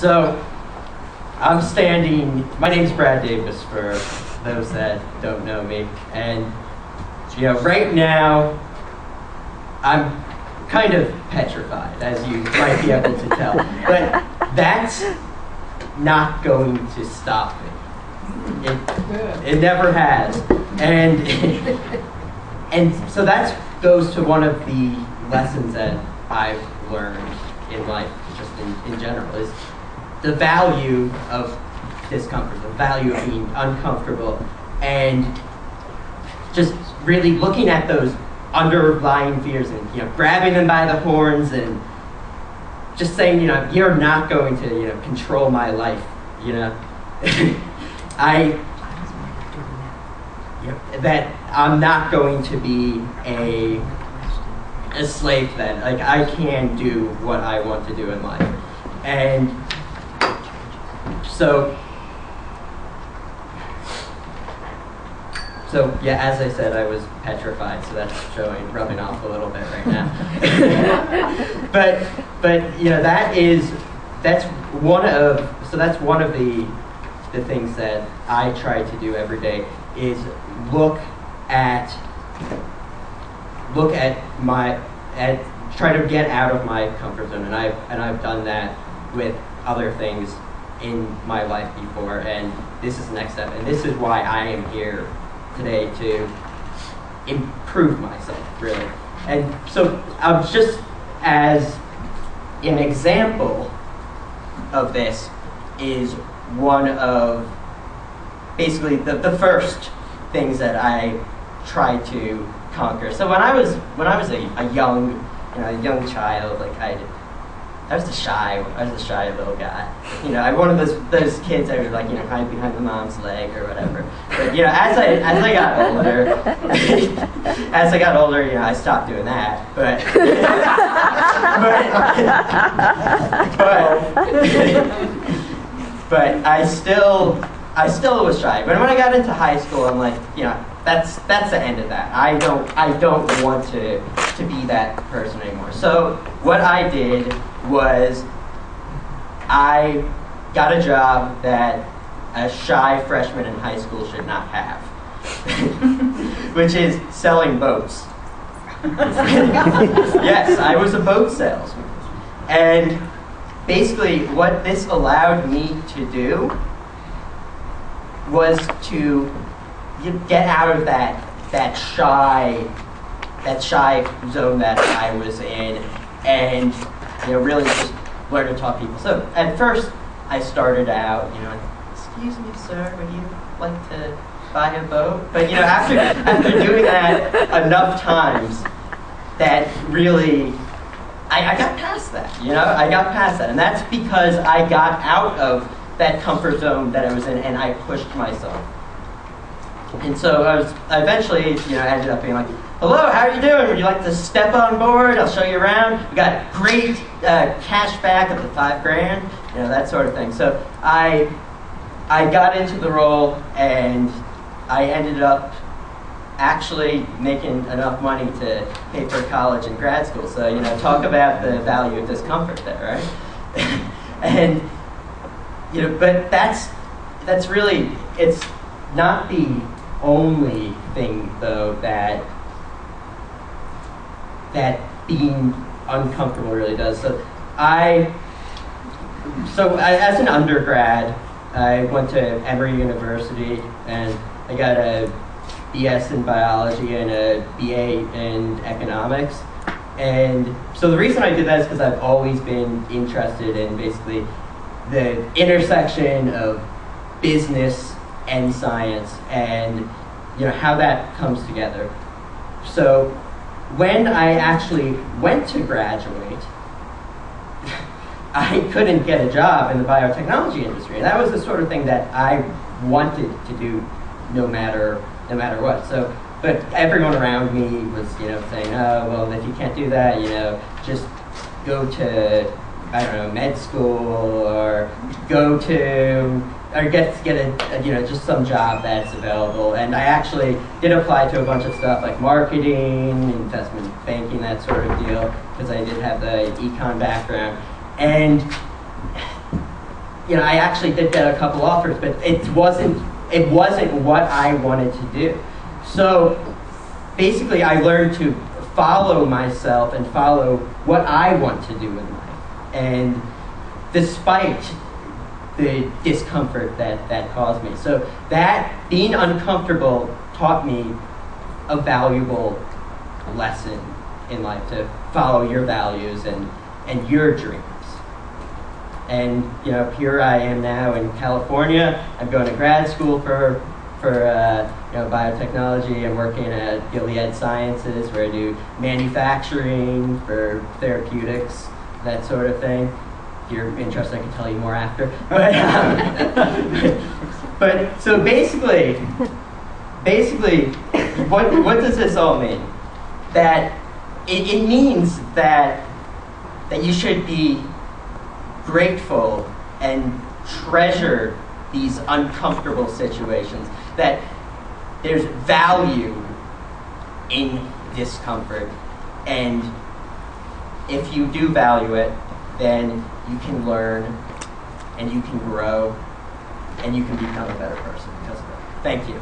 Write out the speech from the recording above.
So, I'm standing, my name's Brad Davis for those that don't know me, and right now, I'm kind of petrified, as you might be able to tell, but that's not going to stop me. It never has, and so that goes to one of the lessons that I've learned in life, just in general, is the value of discomfort, the value of being uncomfortable, and just really looking at those underlying fears and grabbing them by the horns and just saying, you're not going to control my life. That I'm not going to be a slave to that. Like, I can do what I want to do in life. And so yeah, as I said, I was petrified, so that's rubbing off a little bit right now. but that's one of the things that I try to do every day is try to get out of my comfort zone, and I've done that with other things in my life before, and this is the next step, and this is why I am here today, to improve myself, really. And so just as an example of this is one of basically the first things that I try to conquer. So when I was a young child, like I was the shy little guy. One of those kids that would hide behind the mom's leg or whatever. But as I got older, I stopped doing that. But I still was shy. But when I got into high school, I'm like, that's the end of that. I don't want to be that person anymore. So what I did was I got a job that a shy freshman in high school should not have, which is selling boats. Yes, I was a boat salesman. And basically what this allowed me to do was to get out of that shy zone that I was in, and really just learn to talk to people. So at first I started out, excuse me, sir, would you like to buy a boat? But after doing that enough times, that really I got past that. I got past that, and that's because I got out of that comfort zone that I was in, and I pushed myself. And so I eventually, ended up being like, hello, how are you doing? Would you like to step on board? I'll show you around. We got great cash back up to $5,000, that sort of thing. So I got into the role, and I ended up actually making enough money to pay for college and grad school. So, talk about the value of discomfort there, right? And, but that's really, it's not the only thing, though, that being uncomfortable really does. So as an undergrad, I went to Emory University, and I got a BS in biology and a BA in economics. And so the reason I did that is because I've always been interested in basically the intersection of business and science, and how that comes together. So when I actually went to graduate, I couldn't get a job in the biotechnology industry, and that was the sort of thing that I wanted to do no matter what. So, but everyone around me was saying, oh well, if you can't do that, just go to med school, or go to get a just some job that's available. And I actually did apply to a bunch of stuff like marketing, investment banking, that sort of deal, because I did have the econ background. And I actually did get a couple offers, but it wasn't what I wanted to do. So basically, I learned to follow myself and follow what I want to do in life. And despite the discomfort that caused me. So that being uncomfortable taught me a valuable lesson in life, to follow your values and your dreams. And here I am now in California. I'm going to grad school for biotechnology. I'm working at Gilead Sciences, where I do manufacturing for therapeutics, that sort of thing. If you're interested, I can tell you more after. But so basically, what does this all mean? That it means that you should be grateful and treasure these uncomfortable situations. That there's value in discomfort, and if you do value it, then you can learn, and you can grow, and you can become a better person because of it. Thank you.